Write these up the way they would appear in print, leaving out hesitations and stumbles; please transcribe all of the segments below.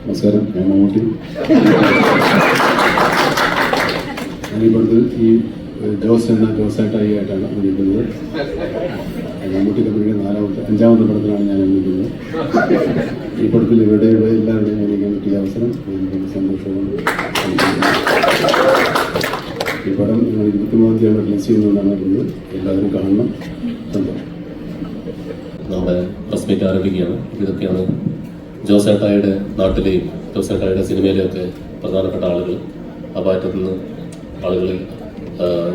നമസ്കാരം, ഞാൻ മമ്മൂട്ടി. ഞാനിപ്പോഴത്തെ ഈ ജോസായിട്ടായി ആയിട്ടാണ് അഭിനയിക്കുന്നത്. മമ്മൂട്ടി കമ്പനിയുടെ അഞ്ചാമത്തെ പടത്തിലാണ് ഞാൻ അഭിനയിക്കുന്നത്. ഈ പടത്തിൽ ഇവിടെ എല്ലാവരുടെയും അഭിനയിക്കാൻ പറ്റിയ അവസരം എനിക്ക് സന്തോഷവും. ഈ പടം 23-ാം തീയതിയാണ് റിലീസ് ചെയ്യുന്നതെന്നാണ് അറിയുന്നത്. എല്ലാവരും കാണണം. സന്തോഷം. നമ്മുടെ പ്രസ് മീറ്റ് ആരംഭിക്കുകയാണ്. ഇതൊക്കെയാണ് ജോസേട്ടായുടെ നാട്ടിലെയും ജോസേട്ടായുടെ സിനിമയിലെയൊക്കെ പ്രധാനപ്പെട്ട ആളുകൾ. ആ ഭാഗത്തു നിന്ന് ആളുകളെ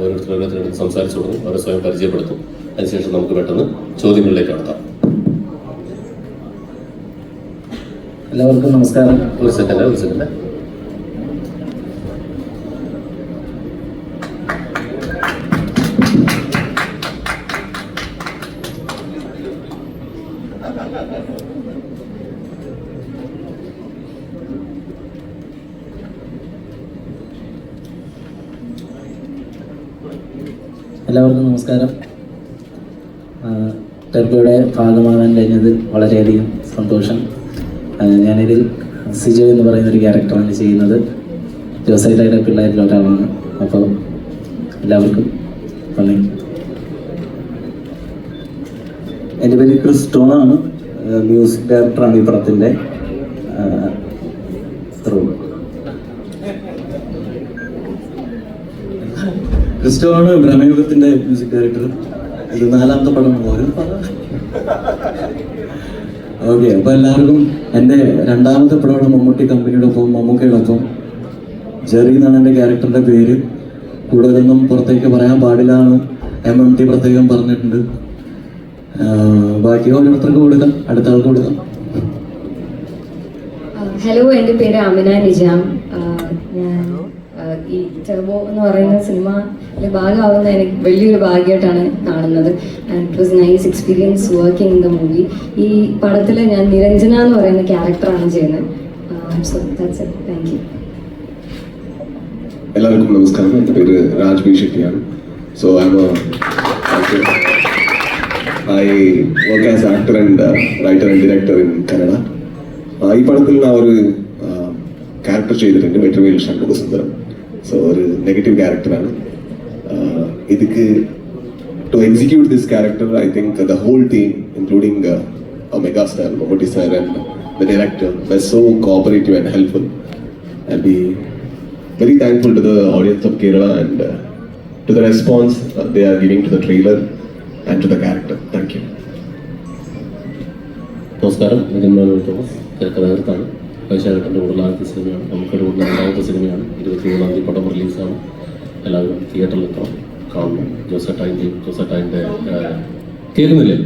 ഓരോരുത്തരോട് സംസാരിച്ചു കൊടുക്കും, അവരെ സ്വയം പരിചയപ്പെടുത്തും. അതിനുശേഷം നമുക്ക് പെട്ടെന്ന് ചോദ്യങ്ങളിലേക്ക് കടത്താം. എല്ലാവർക്കും നമസ്കാരം. ഒരു സെക്കൻഡ്. എല്ലാവർക്കും നമസ്കാരം. ടെർബോയുടെ ഭാഗമാകാൻ കഴിഞ്ഞതിൽ വളരെയധികം സന്തോഷം. ഞാനിതിൽ സിജോ എന്ന് പറയുന്നൊരു ക്യാരക്ടറാണ് ചെയ്യുന്നത്. ജോസൈറ്റയുടെ പിള്ളേരിൽ ഒരാളാണ്. അപ്പോൾ എല്ലാവർക്കും നന്ദി. എൻ്റെ പേര് ക്രിസ്റ്റോണാണ്. മ്യൂസിക് ഡയറക്ടറാണ് ഈ പടത്തിൻ്റെ. ക്രിസ്റ്റോണാണ് ഭ്രമയുഗത്തിൻ്റെ മ്യൂസിക് ഡയറക്ടർ. ഇത് 4ാമത്തെ പടം. ഓക്കെ, അപ്പോൾ എല്ലാവർക്കും എൻ്റെ 2ാമത്തെ പടമാണ് മമ്മൂട്ടി കമ്പനിയോടൊപ്പം, മമ്മൂക്കയോടൊപ്പം. ജെറി എന്നാണ് എൻ്റെ ക്യാരക്ടറിൻ്റെ പേര്. കൂടുതലൊന്നും പുറത്തേക്ക് പറയാൻ പാടില്ലാന്ന് MMT പ്രത്യേകം പറഞ്ഞിട്ടുണ്ട്. ബാക്കി ഓരോരുത്തർക്ക് കൊടുക്കാം, അടുത്ത ആൾക്ക് കൊടുക്കാം. ഹലോ, എൻ്റെ പേര് അമിന നിജാം. ഞാൻ ഈ ടെർബോ എന്ന് പറയുന്ന സിനിമയിലെ ഭാഗമാകുന്ന എനിക്ക് വലിയൊരു ഭാഗ്യമായിട്ടാണ് കാണുന്നത്. And it was nice experience working in the movie. ഈ പടത്തിൽ ഞാൻ നിരഞ്ജന എന്ന് പറയുന്ന ക്യാരക്ടറാണ് ചെയ്യുന്നത്. So that's it. Thank you. എല്ലാവർക്കും നമസ്കാരം. എൻ്റെ പേര് രാജ് ബി ഷെട്ടിയാണ്. So I work as actor and writer and director in Kannada. ഈ പടത്തിൽ ഞാൻ ഒരു ക്യാരക്ടർ ചെയ്തിട്ടുണ്ട്, മെട്രിവേൽ ഷൺമുഖസുന്ദരം. സോ ഒരു നെഗറ്റീവ് ക്യാരക്ടറാണ്. ഇതിക്ക് to execute this character I think the whole team including megastar Mammootty sir and the director were so cooperative and helpful. I'll be very thankful to the audience of Kerala and to the response they are giving to the trailer and to the character. Thank you. നമസ്കാരം, Thomas കഥാകൃത്താണ്. വൈശാഖേട്ടൻ്റെ കൂടുതൽ ആദ്യത്തെ സിനിമയാണ്, നമുക്കടെ കൂടുതൽ 2ാമത്തെ സിനിമയാണ്. 23-ാം തീയതി പടം റിലീസാണ്. എല്ലാവരും തിയേറ്ററിൽ എത്തണം, കാണണം. ജോസേട്ടായിൻ്റെ കേൾക്കുന്നില്ലേ?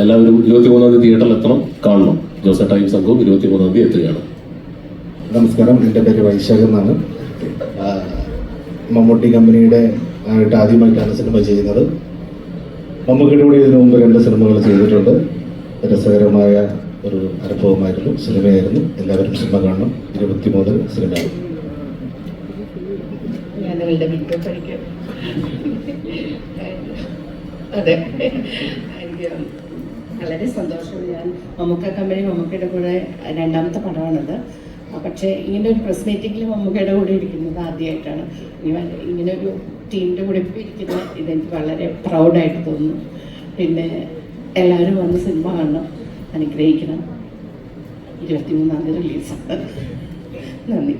എല്ലാവരും 23-ാം തീയതി തിയേറ്ററിൽ എത്തണം, കാണണം. ജോസേട്ടായും സംഘവും 23-ാം തീയതി എത്തുകയാണ്. നമസ്കാരം, എൻ്റെ പേര് വൈശാഖ് എന്നാണ്. മമ്മൂട്ടി കമ്പനിയുടെ ആയിട്ട് ആദ്യമായിട്ടാണ് സിനിമ ചെയ്യുന്നത്. മമ്മൂട്ടിയുടെ കൂടെ ഇതിനു മുമ്പ് 2 സിനിമകൾ ചെയ്തിട്ടുണ്ട്. രസകരമായ ഒരു അനുഭവമായിരുന്നു, സിനിമയായിരുന്നു. എല്ലാവരും സിനിമ കാണണം. 23 സിനിമയാണ്. അതെ, എനിക്ക് വളരെ സന്തോഷം. ഞാൻ മമ്മൂക്കയുടെ കൂടെ 2ാമത്തെ പടമാണിത്. പക്ഷേ ഇങ്ങനെ ഒരു പ്രസ് മീറ്റിങ്ങിൽ മമ്മൂക്കയുടെ കൂടെ ഇരിക്കുന്നത് ആദ്യമായിട്ടാണ്. ഇങ്ങനെ ഒരു ടീമിൻ്റെ കൂടെ ഇപ്പോൾ ഇരിക്കുന്ന ഇതെനിക്ക് വളരെ പ്രൗഡായിട്ട് തോന്നുന്നു. പിന്നെ എല്ലാവരും വന്ന് സിനിമ കാണണം, അനുഗ്രഹിക്കണം. 23-ാം തീയതി റിലീസാണ്. നന്ദി.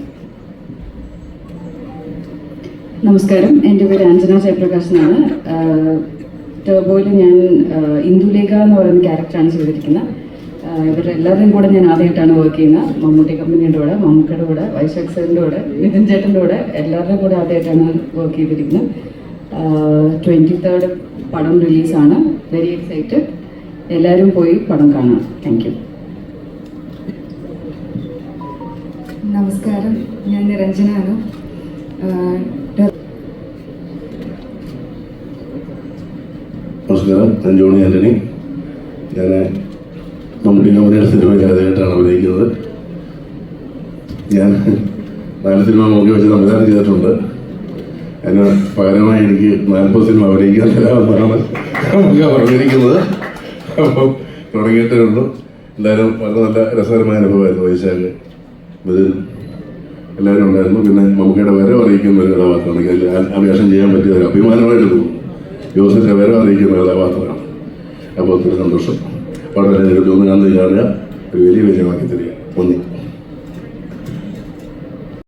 നമസ്കാരം, എൻ്റെ പേര് അഞ്ജന ജയപ്രകാശ് എന്നാണ്. ടെർബോയിൽ ഞാൻ ഇന്ദുലേഖ എന്ന് പറയുന്ന ക്യാരക്ടറാണ് ചെയ്തിരിക്കുന്നത്. ഇവരെല്ലാവരുടെയും കൂടെ ഞാൻ ആദ്യമായിട്ടാണ് വർക്ക് ചെയ്യുന്നത്. മമ്മൂട്ടി കമ്പനിയുടെ കൂടെ, മമ്മൂക്കയുടെ കൂടെ, വൈശാഖ് സാറിൻ്റെ കൂടെ, നിതിൻ ചേട്ടൻ്റെ കൂടെ, എല്ലാവരുടെയും കൂടെ ആദ്യമായിട്ടാണ് വർക്ക് ചെയ്തിരിക്കുന്നത്. 23rd പടം റിലീസാണ്. Very excited. എല്ലാവരും പോയി പടം കാണാം. Thank you. നമസ്കാരം, ഞാൻ നിരഞ്ജനാണ്. നമസ്കാരം, ഞാൻ ജോണി ആൻ്റണി. ഞാൻ മമ്മൂട്ടി കമ്പനിയുടെ സിനിമയിൽ ആദ്യമായിട്ടാണ് അഭിനയിക്കുന്നത്. ഞാൻ 4 സിനിമ നോക്കി വെച്ച് സംവിധാനം ചെയ്തിട്ടുണ്ട്. അതിന് പകരമായി എനിക്ക് 40 സിനിമ അഭിനയിക്കാൻ തരാമെന്നാണ് നമുക്ക് പറഞ്ഞിരിക്കുന്നത്. അപ്പം തുടങ്ങിയിട്ടേ ഉള്ളൂ. എന്തായാലും വളരെ നല്ല രസകരമായ അനുഭവമായിരുന്നു. വൈശാഖ്, മിഥുൻ എല്ലാവരും ഉണ്ടായിരുന്നു. പിന്നെ മമ്മൂക്കയുടെ വരവ് അറിയിക്കുന്ന ഒരു കഥാപാത്രമാണ്. ആ വേഷം ചെയ്യാൻ പറ്റിയ ഒരു അഭിമാനമായിട്ട് തോന്നുന്നു. ജോസിൻ്റെ വരവ് അറിയിക്കുന്ന കഥാപാത്രമാണ്. അപ്പോൾ ഒത്തിരി സന്തോഷം. വളരെ ഒന്ന് കാണുക, ഒരു വലിയ വിജയമാക്കി തരിക. നന്ദി.